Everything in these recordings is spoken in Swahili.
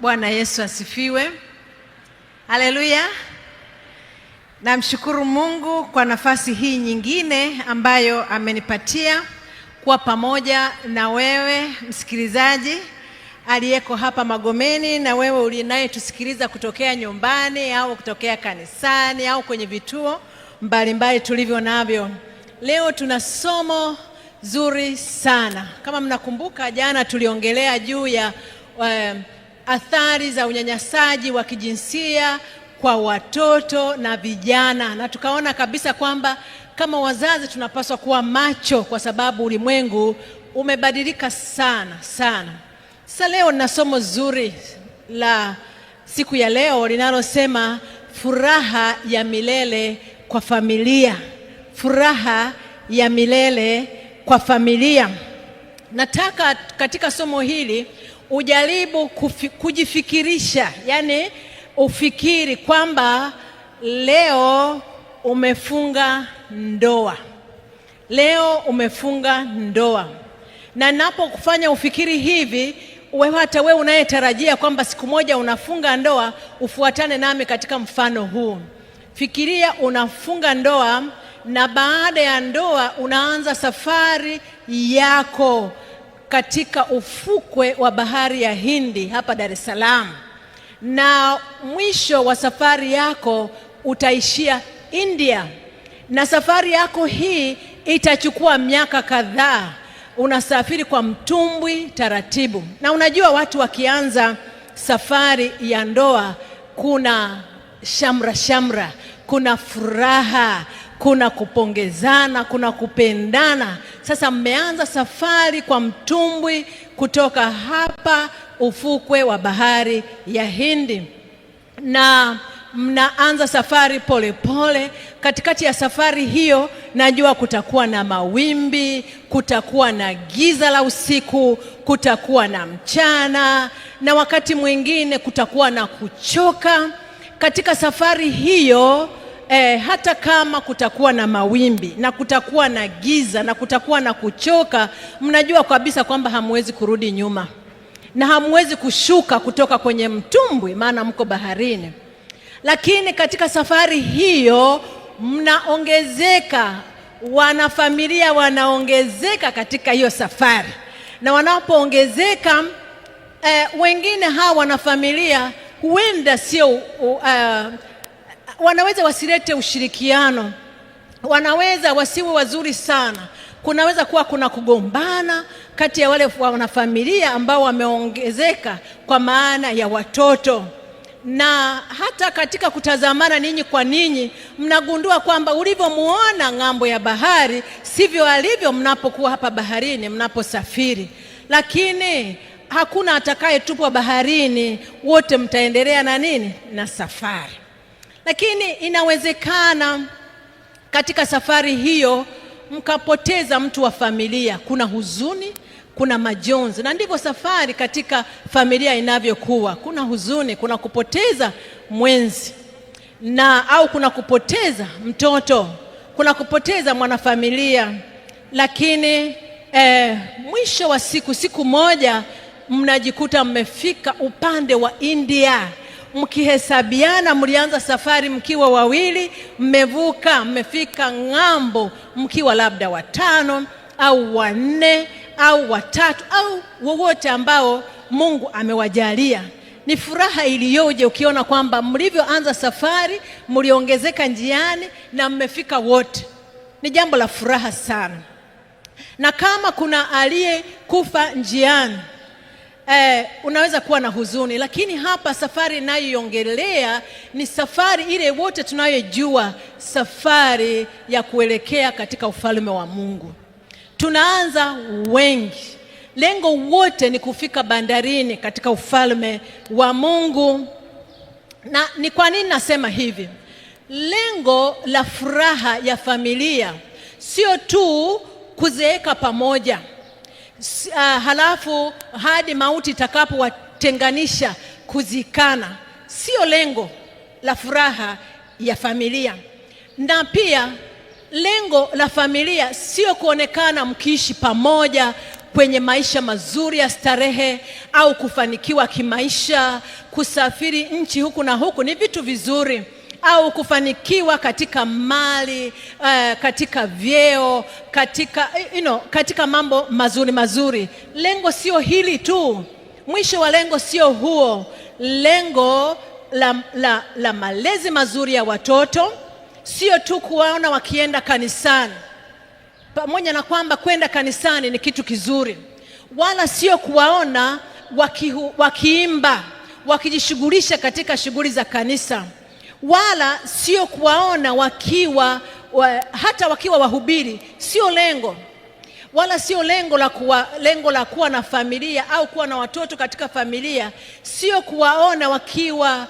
Bwana Yesu asifiwe. Haleluya. Namshukuru Mungu kwa nafasi hii nyingine ambayo amenipatia kuwa pamoja na wewe msikilizaji aliyeko hapa Magomeni, na wewe unayetusikiliza kutokea nyumbani au kutokea kanisani au kwenye vituo mbalimbali tulivyo navyo. Leo tuna somo zuri sana. Kama mnakumbuka, jana tuliongelea juu ya athari za unyanyasaji wa kijinsia kwa watoto na vijana, na tukaona kabisa kwamba kama wazazi tunapaswa kuwa macho kwa sababu ulimwengu umebadilika sana sana. Sasa leo nina somo zuri la siku ya leo linalosema furaha ya milele kwa familia. Furaha ya milele kwa familia. Nataka katika somo hili ujaribu kujifikirisha, yani ufikiri kwamba leo umefunga ndoa. Leo umefunga ndoa. Na napokufanya ufikiri hivi, hata wewe unayetarajia kwamba siku moja unafunga ndoa, ufuatane nami katika mfano huu. Fikiria unafunga ndoa, na baada ya ndoa unaanza safari yako katika ufukwe wa bahari ya Hindi hapa Dar es Salaam, na mwisho wa safari yako utaishia India, na safari yako hii itachukua miaka kadhaa. Unasafiri kwa mtumbwi taratibu, na unajua watu wakianza safari ya ndoa kuna shamra, kuna furaha, kuna kupongezana, kuna kupendana. Sasa mmeanza safari kwa mtumbwi kutoka hapa ufukwe wa bahari ya Hindi, na mnaanza safari pole pole. Katikati ya safari hiyo najua kutakuwa na mawimbi, kutakuwa na giza la usiku, kutakuwa na mchana, na wakati mwingine kutakuwa na kuchoka. Katika safari hiyo hata kama kutakuwa na mawimbi na kutakuwa na giza na kutakuwa na kuchoka, mnajua kabisa kwamba hamwezi kurudi nyuma na hamwezi kushuka kutoka kwenye mtumbwi, maana mko baharini. Lakini katika safari hiyo mnaongezeka, wanafamilia wanaongezeka katika hiyo safari, na wanapoongezeka wengine hawa wanafamilia huenda sio wanaweza wasilete ushirikiano, wanaweza wasiwe wazuri sana. Kunaweza kuwa kuna kugombana kati ya wale wanafamilia ambao wameongezeka kwa maana ya watoto. Na hata katika kutazamana ninyi kwa ninyi, mnagundua kwamba ulivyomuona ng'ambo ya bahari sivyo alivyo mnapokuwa hapa baharini mnaposafiri. Lakini hakuna atakayetupwa baharini, wote mtaendelea na nini? Na safari. Lakini inawezekana katika safari hiyo mkapoteza mtu wa familia. Kuna huzuni, kuna majonzi, na ndivyo safari katika familia inavyokuwa. Kuna huzuni, kuna kupoteza mwenzi, au kuna kupoteza mtoto, kuna kupoteza mwanafamilia. Lakini mwisho wa siku moja mnajikuta mmefika upande wa India. Mkihesabiana mlianza safari mkiwa wawili, mmevuka, mmefika ng'ambo mkiwa labda 5 au 4 au 3 au wowote ambao Mungu amewajalia. Ni furaha iliyoje ukiona kwamba mlivyoanza safari mliongezeka njiani na mmefika wote. Ni jambo la furaha sana. Na kama kuna aliyekufa njiani, unaweza kuwa na huzuni, lakini hapa safari inayoongelea ni safari ile wote tunayojua, safari ya kuelekea katika ufalme wa Mungu. Tunaanza wengi, lengo wote ni kufika bandarini katika ufalme wa Mungu. Na ni kwa nini nasema hivi? Lengo la furaha ya familia sio tu kuzeeka pamoja, halafu hadi mauti itakapowatenganisha kuzikana. Sio lengo la furaha ya familia. Na pia lengo la familia sio kuonekana mkiishi pamoja kwenye maisha mazuri ya starehe au kufanikiwa kimaisha, kusafiri nchi huku na huku ni vitu vizuri, au kufanikiwa katika mali, katika vyeo, katika mambo mazuri mazuri. Lengo sio hili tu. Mwisho wa lengo sio huo. Lengo la malezi mazuri ya watoto sio tu kuwaona wakienda kanisani, pamoja na kwamba kwenda kanisani ni kitu kizuri, wala sio kuwaona wakiimba, wakijishughulisha katika shughuli za kanisa, wala sio kuwaona hata wakiwa wahubiri. Sio lengo, wala sio lengo la kuwa na familia au kuwa na watoto katika familia. Sio kuwaona wakiwa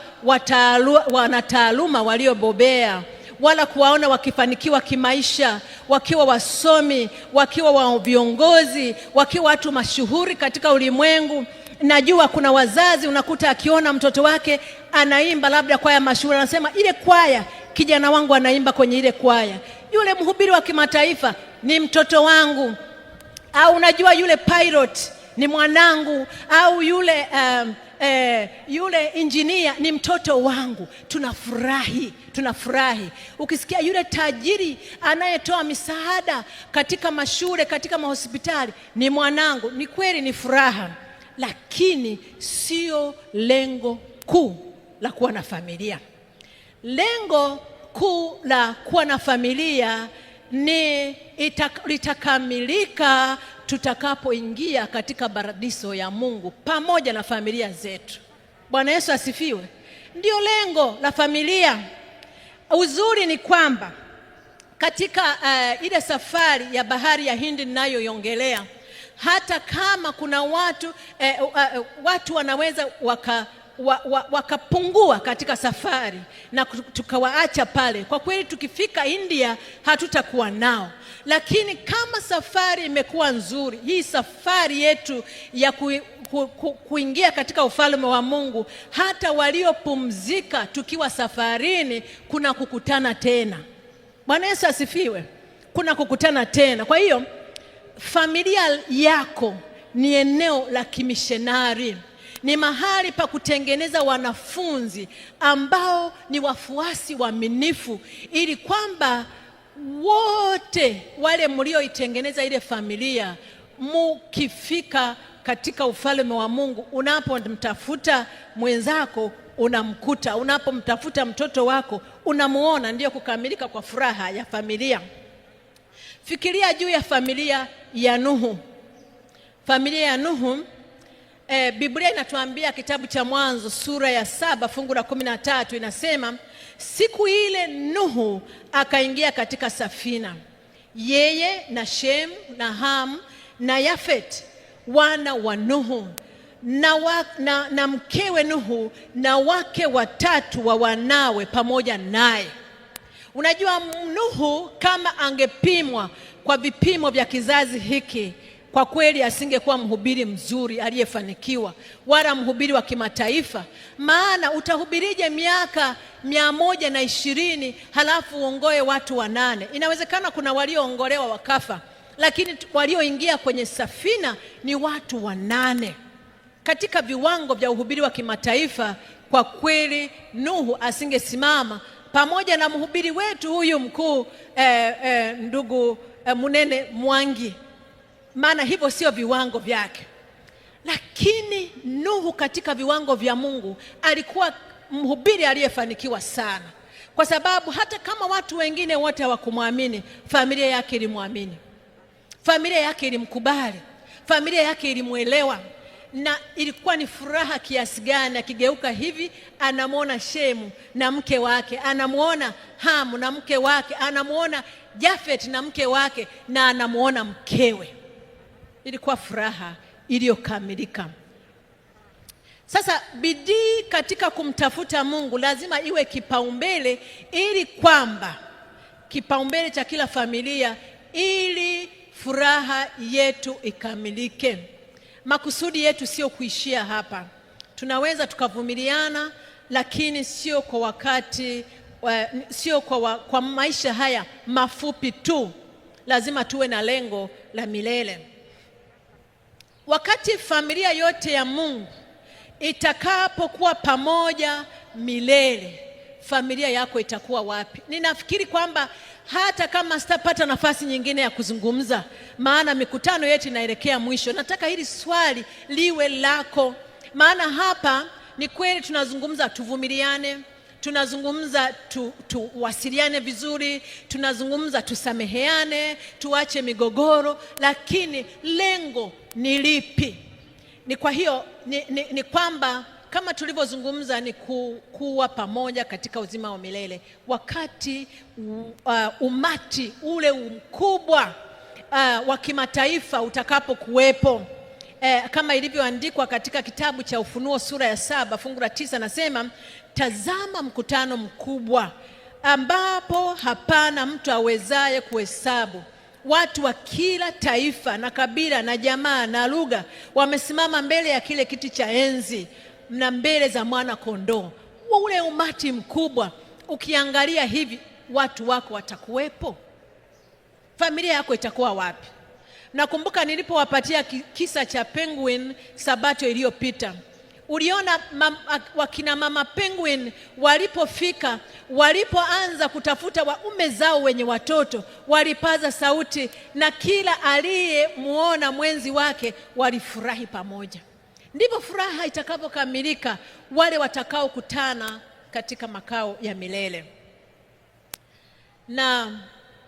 wanataaluma waliobobea, wala kuwaona wakifanikiwa kimaisha, wakiwa wasomi, wakiwa viongozi, wakiwa watu mashuhuri katika ulimwengu. Najua kuna wazazi unakuta akiona mtoto wake anaimba labda kwaya mashuhuri, anasema ile kwaya, kijana wangu anaimba kwenye ile kwaya, yule mhubiri wa kimataifa ni mtoto wangu, au unajua yule pilot ni mwanangu, au yule injinia ni mtoto wangu. Tunafurahi. Ukisikia yule tajiri anayetoa misaada katika mashule, katika mahospitali, ni mwanangu, ni kweli, ni furaha. Lakini sio lengo kuu la kuwa na familia. Lengo kuu la kuwa na familia litakamilika tutakapoingia katika paradiso ya Mungu pamoja na familia zetu. Bwana Yesu asifiwe. Ndio lengo la familia. Uzuri ni kwamba katika ile safari ya bahari ya Hindi ninayoiongelea, hata kama kuna watu wanaweza wakapungua katika safari na tukawaacha pale, kwa kweli tukifika India hatutakuwa nao. Lakini kama safari imekuwa nzuri, hii safari yetu ya kuingia katika ufalme wa Mungu, hata waliopumzika tukiwa safarini, kuna kukutana tena. Bwana Yesu asifiwe. Kuna kukutana tena. Kwa hiyo familia yako ni eneo la kimishenari, ni mahali pa kutengeneza wanafunzi ambao ni wafuasi waaminifu, ili kwamba wote wale mlioitengeneza ile familia, mukifika katika ufalme wa Mungu, unapomtafuta mwenzako unamkuta, unapomtafuta mtoto wako unamuona. Ndio kukamilika kwa furaha ya familia. Fikiria juu ya familia ya Nuhu. Familia ya Nuhu, Biblia inatuambia kitabu cha Mwanzo sura ya 7 fungu la 13, inasema siku ile Nuhu akaingia katika safina, yeye na Shem na Ham na Yafet wana wa Nuhu na mkewe Nuhu na wake 3 wa wanawe pamoja naye. Unajua, Nuhu kama angepimwa kwa vipimo vya kizazi hiki, kwa kweli asingekuwa mhubiri mzuri aliyefanikiwa, wala mhubiri wa kimataifa. Maana utahubirije miaka 120 halafu uongoe watu 8? Inawezekana kuna walioongolewa wakafa, lakini walioingia kwenye safina ni watu 8. Katika viwango vya uhubiri wa kimataifa, kwa kweli Nuhu asingesimama pamoja na mhubiri wetu huyu mkuu ndugu Munene Mwangi, maana hivyo sio viwango vyake. Lakini Nuhu katika viwango vya Mungu alikuwa mhubiri aliyefanikiwa sana, kwa sababu hata kama watu wengine wote hawakumwamini, familia yake ilimwamini, familia yake ilimkubali, familia yake ilimuelewa. Na ilikuwa ni furaha kiasi gani akigeuka hivi anamuona Shemu na mke wake, anamuona Hamu na mke wake, anamuona Jafet na mke wake, na anamuona mkewe. Ilikuwa furaha iliyokamilika. Sasa bidii katika kumtafuta Mungu lazima iwe kipaumbele, ili kwamba kipaumbele cha kila familia, ili furaha yetu ikamilike. Makusudi yetu sio kuishia hapa. Tunaweza tukavumiliana, lakini sio kwa wakati, sio kwa maisha haya mafupi tu. Lazima tuwe na lengo la milele. wakati familia yote ya Mungu itakapokuwa pamoja milele, familia yako itakuwa wapi? Ninafikiri kwamba hata kama sitapata nafasi nyingine ya kuzungumza, maana mikutano yetu inaelekea mwisho, nataka hili swali liwe lako. Maana hapa ni kweli tunazungumza tuvumiliane, tunazungumza tuwasiliane vizuri, tunazungumza tusameheane, tuache migogoro, lakini lengo ni lipi? Ni kwa hiyo ni kwamba kama tulivyozungumza ni kuwa pamoja katika uzima wa milele. Wakati umati ule mkubwa wa kimataifa utakapokuwepo, kama ilivyoandikwa katika kitabu cha Ufunuo sura ya 7 fungu la 9, nasema tazama mkutano mkubwa ambapo hapana mtu awezaye kuhesabu, watu wa kila taifa na kabila na jamaa na lugha wamesimama mbele ya kile kiti cha enzi na mbele za mwana kondoo. Ule umati mkubwa, ukiangalia hivi, watu wako watakuwepo? Familia yako itakuwa wapi? Nakumbuka nilipowapatia kisa cha penguin sabato iliyopita. Uliona wakina mama penguin walipofika, walipoanza kutafuta waume zao wenye watoto, walipaza sauti na kila aliyemuona mwenzi wake walifurahi pamoja. Ndivyo furaha itakapokamilika wale watakaokutana katika makao ya milele. Na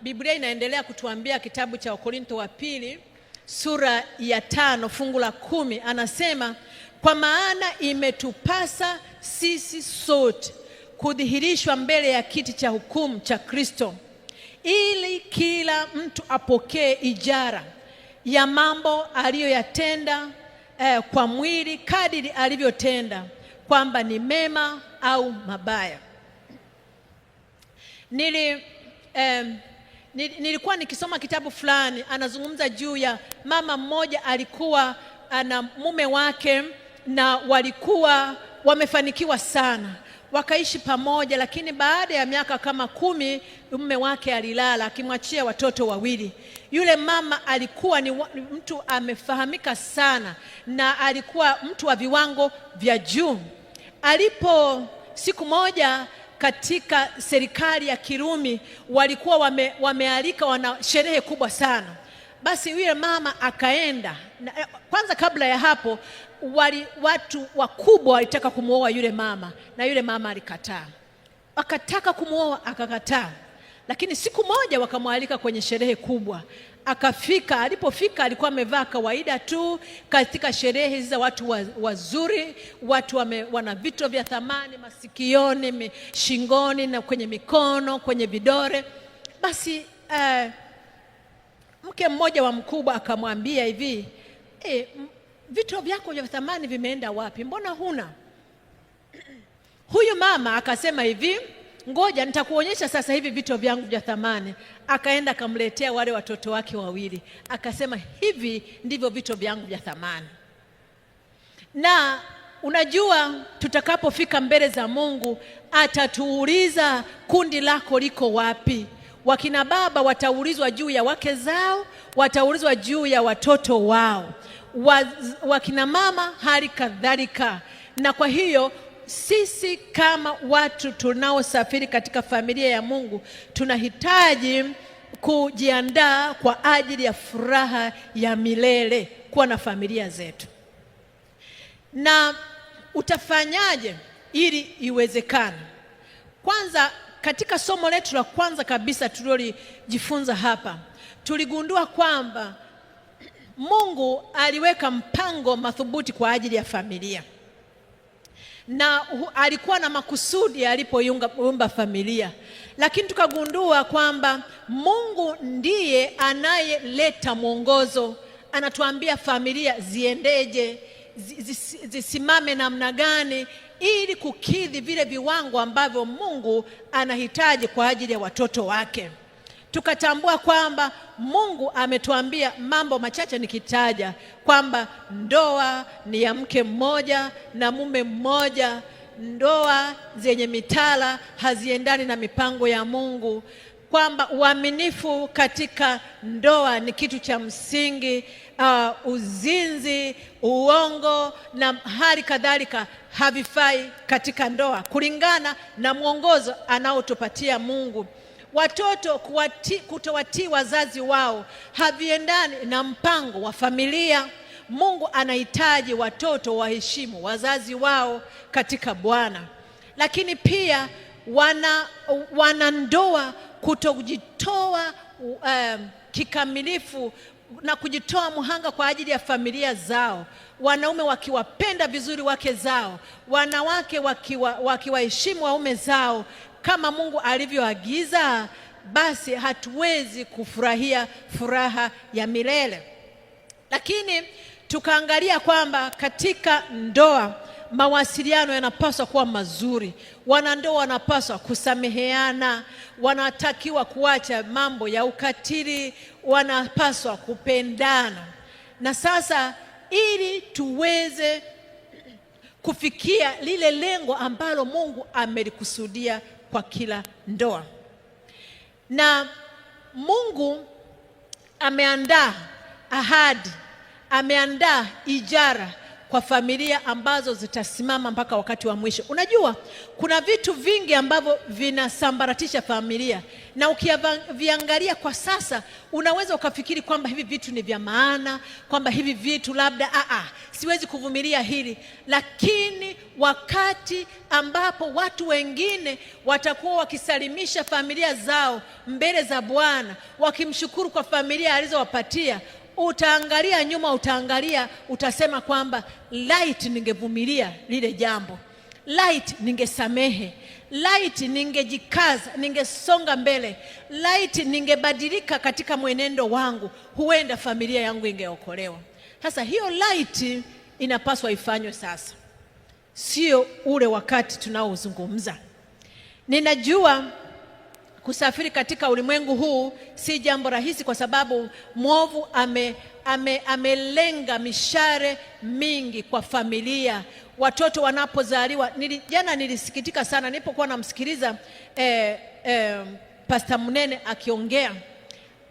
Biblia inaendelea kutuambia, kitabu cha Wakorintho wa pili sura ya 5 fungu la 10, anasema kwa maana imetupasa sisi sote kudhihirishwa mbele ya kiti cha hukumu cha Kristo, ili kila mtu apokee ijara ya mambo aliyoyatenda kwa mwili kadiri alivyotenda, kwamba ni mema au mabaya. Nilikuwa nikisoma kitabu fulani, anazungumza juu ya mama mmoja alikuwa na mume wake na walikuwa wamefanikiwa sana, wakaishi pamoja, lakini baada ya miaka kama 10 mume wake alilala akimwachia watoto wawili. Yule mama alikuwa ni mtu amefahamika sana na alikuwa mtu wa viwango vya juu. Siku moja katika serikali ya Kirumi walikuwa wamealika wana sherehe kubwa sana. Basi yule mama akaenda. Kwanza kabla ya hapo watu wakubwa walitaka kumuoa yule mama, na yule mama alikataa. Akataka kumuoa, akakataa. Lakini siku moja wakamwalika kwenye sherehe kubwa. Akafika, alipofika alikuwa amevaa kawaida tu katika sherehe hizi za watu wazuri, watu wana vito vya thamani masikioni, shingoni na kwenye mikono, kwenye vidore. Basi mke mmoja wa mkubwa akamwambia hivi, vito vyako vya thamani vimeenda wapi? Mbona huna? Huyu mama akasema hivi, ngoja nitakuonyesha sasa hivi vito vyangu vya thamani. Akaenda akamletea wale watoto wake wawili, akasema hivi ndivyo vito vyangu vya thamani. Na unajua tutakapofika mbele za Mungu atatuuliza kundi lako liko wapi? Wakina baba wataulizwa juu ya wake zao, wataulizwa juu ya watoto wao, wakina mama hali kadhalika. Na kwa hiyo sisi kama watu tunaosafiri katika familia ya Mungu tunahitaji kujiandaa kwa ajili ya furaha ya milele, kuwa na familia zetu. Na utafanyaje ili iwezekane? Kwanza, katika somo letu la kwanza kabisa tulilolijifunza hapa, tuligundua kwamba Mungu aliweka mpango madhubuti kwa ajili ya familia, na alikuwa na makusudi alipoumba familia. Lakini tukagundua kwamba Mungu ndiye anayeleta mwongozo, anatuambia familia ziendeje, zisimame namna gani ili kukidhi vile viwango ambavyo Mungu anahitaji kwa ajili ya watoto wake. Tukatambua kwamba Mungu ametuambia mambo machache nikitaja, kwamba ndoa ni ya mke mmoja na mume mmoja. Ndoa zenye mitala haziendani na mipango ya Mungu. kwamba uaminifu katika ndoa ni kitu cha msingi. Uzinzi, uongo na hali kadhalika havifai katika ndoa kulingana na mwongozo anaotupatia Mungu. Watoto kutowatii wazazi wao haviendani na mpango wa familia. Mungu anahitaji watoto waheshimu wazazi wao katika Bwana. Lakini pia wanandoa kutojitoa kikamilifu na kujitoa muhanga kwa ajili ya familia zao. Wanaume wakiwapenda vizuri wake zao, wanawake wakiwaheshimu waume zao kama Mungu alivyoagiza, basi hatuwezi kufurahia furaha ya milele. Lakini tukaangalia kwamba katika ndoa mawasiliano yanapaswa kuwa mazuri. Wanandoa wanapaswa kusameheana, wanatakiwa kuacha mambo ya ukatili, wanapaswa kupendana. Na sasa ili tuweze kufikia lile lengo ambalo Mungu amelikusudia kwa kila ndoa, na Mungu ameandaa ahadi, ameandaa ijara kwa familia ambazo zitasimama mpaka wakati wa mwisho. Unajua kuna vitu vingi ambavyo vinasambaratisha familia, na ukiviangalia kwa sasa unaweza ukafikiri kwamba hivi vitu ni vya maana, kwamba hivi vitu labda siwezi kuvumilia hili. Lakini wakati ambapo watu wengine watakuwa wakisalimisha familia zao mbele za Bwana, wakimshukuru kwa familia alizowapatia, utaangalia nyuma, utasema kwamba light ningevumilia lile jambo, light ningesamehe, light ningejikaza, ningesonga mbele, light ningebadilika katika mwenendo wangu, huenda familia yangu ingeokolewa. Sasa hiyo light inapaswa ifanywe sasa, sio ule wakati tunaozungumza. Ninajua kusafiri katika ulimwengu huu si jambo rahisi, kwa sababu mwovu amelenga mishare mingi kwa familia. Watoto wanapozaliwa, jana nilisikitika sana nilipokuwa namsikiliza Pastor Munene akiongea.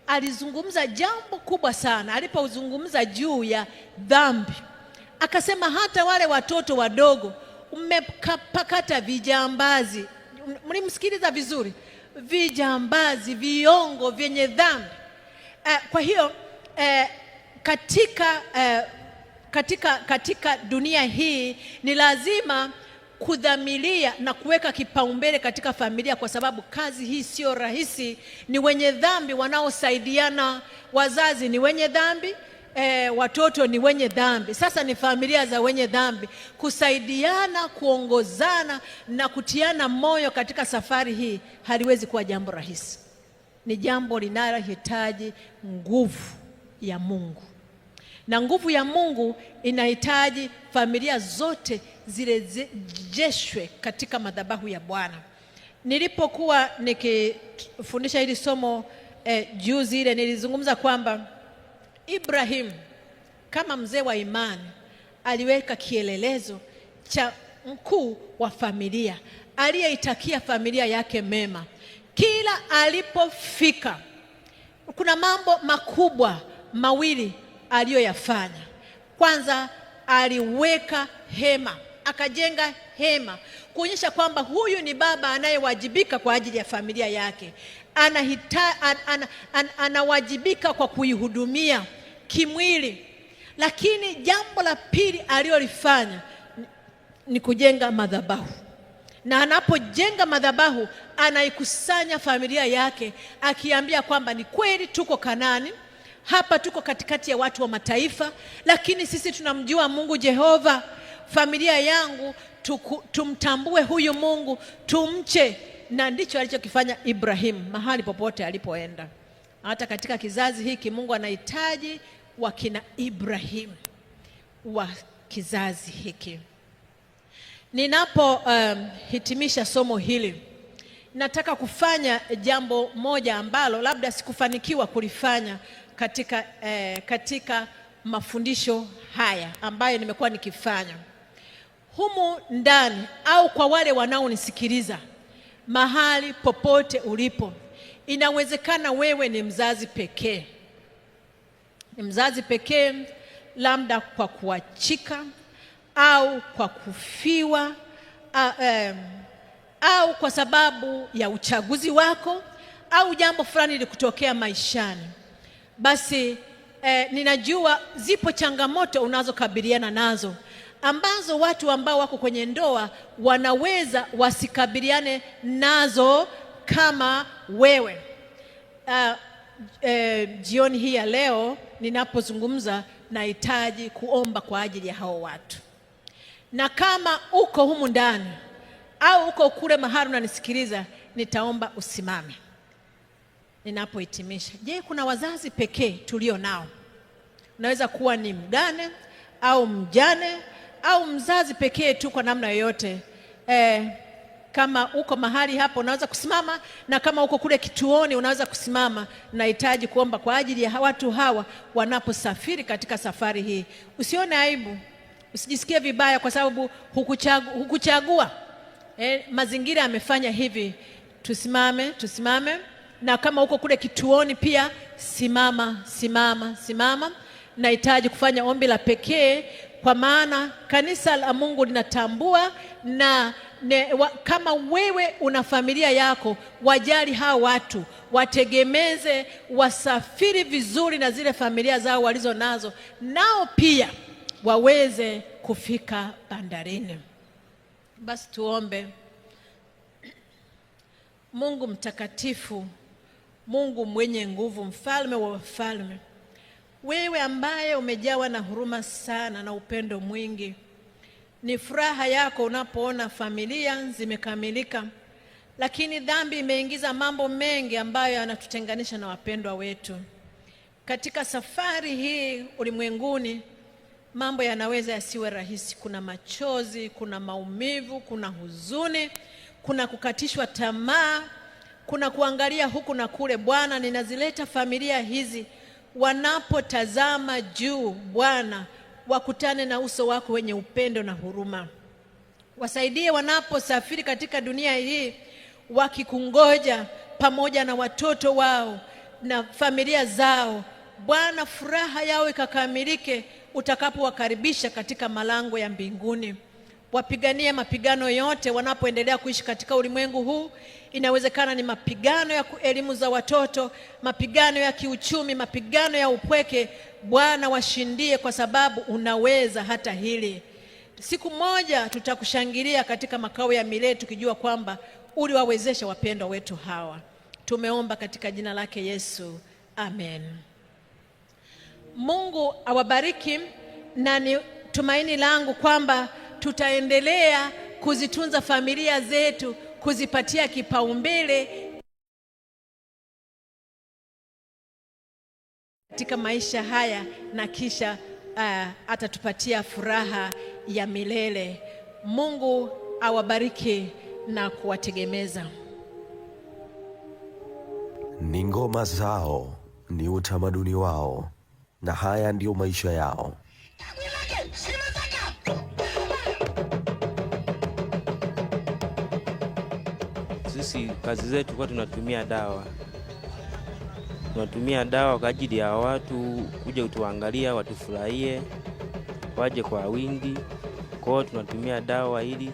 Alizungumza jambo kubwa sana alipozungumza juu ya dhambi. Akasema hata wale watoto wadogo mmepakata vijambazi. Mlimsikiliza vizuri? Vijambazi, viongo vyenye dhambi. Kwa hiyo katika dunia hii ni lazima kudhamiria na kuweka kipaumbele katika familia, kwa sababu kazi hii sio rahisi. Ni wenye dhambi wanaosaidiana, wazazi ni wenye dhambi, watoto ni wenye dhambi. Sasa ni familia za wenye dhambi kusaidiana, kuongozana na kutiana moyo katika safari hii. Haliwezi kuwa jambo rahisi, ni jambo linalohitaji nguvu ya Mungu, na nguvu ya Mungu inahitaji familia zote zirejeshwe katika madhabahu ya Bwana. Nilipokuwa nikifundisha hili somo juzi ile, nilizungumza kwamba Ibrahim kama mzee wa imani aliweka kielelezo cha mkuu wa familia aliyeitakia familia yake mema. Kila alipofika, kuna mambo makubwa mawili aliyoyafanya. Kwanza, aliweka hema, akajenga hema kuonyesha kwamba huyu ni baba anayewajibika kwa ajili ya familia yake. Anawajibika kwa kuihudumia kimwili. Lakini jambo la pili alilolifanya ni kujenga madhabahu. Na anapojenga madhabahu, anaikusanya familia yake, akiambia kwamba ni kweli tuko Kanaani, hapa tuko katikati ya watu wa mataifa, lakini sisi tunamjua Mungu Jehova. Familia yangu tumtambue huyu Mungu, tumche. Na ndicho alichokifanya Ibrahim mahali popote alipoenda. Hata katika kizazi hiki Mungu anahitaji wakina Ibrahim wa kizazi hiki. Ninapo hitimisha somo hili, nataka kufanya jambo moja ambalo labda sikufanikiwa kulifanya katika mafundisho haya ambayo nimekuwa nikifanya humu ndani, au kwa wale wanaonisikiliza mahali popote ulipo. Inawezekana wewe ni mzazi pekee, labda kwa kuachika au kwa kufiwa au kwa sababu ya uchaguzi wako au jambo fulani lilikutokea maishani. Basi ninajua zipo changamoto unazokabiliana nazo ambazo watu ambao wako kwenye ndoa wanaweza wasikabiliane nazo kama wewe. Jioni hii ya leo ninapozungumza, nahitaji kuomba kwa ajili ya hao watu. Na kama uko humu ndani au uko kule mahali unanisikiliza, nitaomba usimame ninapohitimisha. Je, kuna wazazi pekee tulio nao? Unaweza kuwa ni mgane au mjane au mzazi pekee tu kwa namna yoyote. Kama uko mahali hapo unaweza kusimama, na kama uko kule kituoni unaweza kusimama. Nahitaji kuomba kwa ajili ya watu hawa wanaposafiri katika safari hii. Usione aibu, usijisikie vibaya kwa sababu hukuchagua. Mazingira yamefanya hivi. Tusimame. Na kama uko kule kituoni pia simama. Nahitaji kufanya ombi la pekee, kwa maana kanisa la Mungu linatambua kama wewe una familia yako, wajali hao watu, wategemeze, wasafiri vizuri na zile familia zao walizo nazo, nao pia waweze kufika bandarini. Basi tuombe. Mungu mtakatifu, Mungu mwenye nguvu, mfalme wa wafalme, wewe ambaye umejawa na huruma sana na upendo mwingi, ni furaha yako unapoona familia zimekamilika, lakini dhambi imeingiza mambo mengi ambayo yanatutenganisha na wapendwa wetu. Katika safari hii ulimwenguni, mambo yanaweza yasiwe rahisi. Kuna machozi, kuna maumivu, kuna huzuni, kuna kukatishwa tamaa, kuna kuangalia huku na kule. Bwana, ninazileta familia hizi, wanapotazama juu, Bwana, wakutane na uso wako wenye upendo na huruma. Wasaidie wanaposafiri katika dunia hii, wakikungoja pamoja na watoto wao na familia zao. Bwana, furaha yao ikakamilike utakapowakaribisha katika malango ya mbinguni. Wapiganie mapigano yote wanapoendelea kuishi katika ulimwengu huu. Inawezekana ni mapigano ya elimu za watoto, mapigano ya kiuchumi, mapigano ya upweke. Bwana, washindie, kwa sababu unaweza hata hili. Siku moja tutakushangilia katika makao ya milele, tukijua kwamba uliwawezesha wapendwa wetu hawa. Tumeomba katika jina lake Yesu, amen. Mungu awabariki, na ni tumaini langu kwamba tutaendelea kuzitunza familia zetu, kuzipatia kipaumbele katika maisha haya, na kisha atatupatia furaha ya milele. Mungu awabariki na kuwategemeza. Ni ngoma zao, ni utamaduni wao, na haya ndiyo maisha yao. Sisi kazi zetu kwa tunatumia dawa kwa ajili ya watu kuja kutuangalia, watufurahie, waje kwa wingi. Kwa hiyo tunatumia dawa ili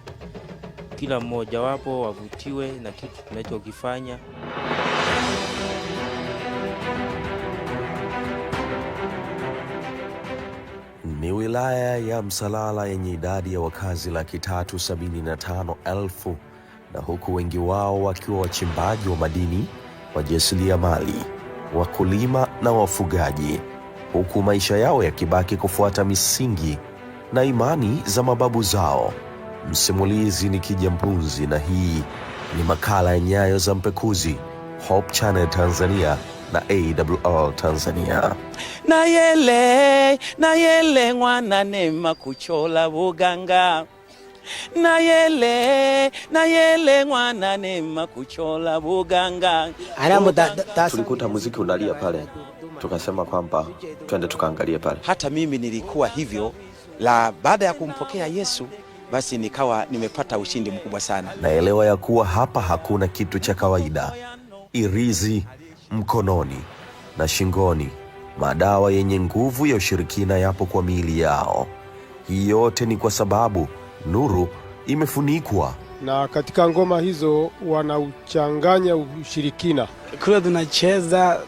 kila mmoja wapo wavutiwe na kitu tunachokifanya. Ni wilaya ya Msalala yenye idadi ya wakazi 375,000, na huku wengi wao wakiwa wachimbaji wa madini, wajasiriamali, wakulima na wafugaji, huku maisha yao yakibaki kufuata misingi na imani za mababu zao. Msimulizi ni Kijampunzi, na hii ni makala ya Nyayo za Mpekuzi, Hope Channel Tanzania na AWR Tanzania. Na yele mwana nema kuchola buganga. Na yele mwana nema kuchola buganga. Tulikuta muziki unalia pale, tukasema kwamba twende tukaangalie pale. Hata mimi nilikuwa hivyo, baada ya kumpokea Yesu, basi nikawa nimepata ushindi mkubwa sana. Naelewa ya kuwa hapa hakuna kitu cha kawaida. irizi mkononi na shingoni. Madawa yenye nguvu ya ushirikina yapo kwa miili yao. Hii yote ni kwa sababu nuru imefunikwa. Na katika ngoma hizo wanauchanganya ushirikina. Kule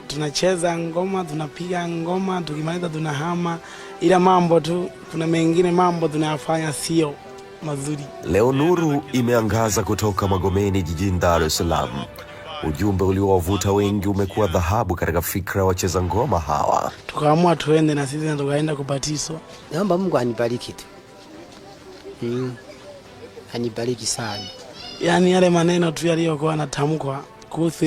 tunacheza ngoma, tunapiga ngoma, tukimaliza tunahama. Ila mambo tu, kuna mengine mambo tunayafanya sio mazuri. Leo nuru imeangaza kutoka Magomeni jijini Dar es Salaam. Ujumbe uliowavuta wengi umekuwa dhahabu katika fikra wacheza ngoma hawa. Tukaamua tuende na sisi na tukaenda kubatizwa. Naomba Mungu anibariki tu. Anibariki sana. Yaani yale maneno tu yaliyokuwa yanatamkwa kuhusu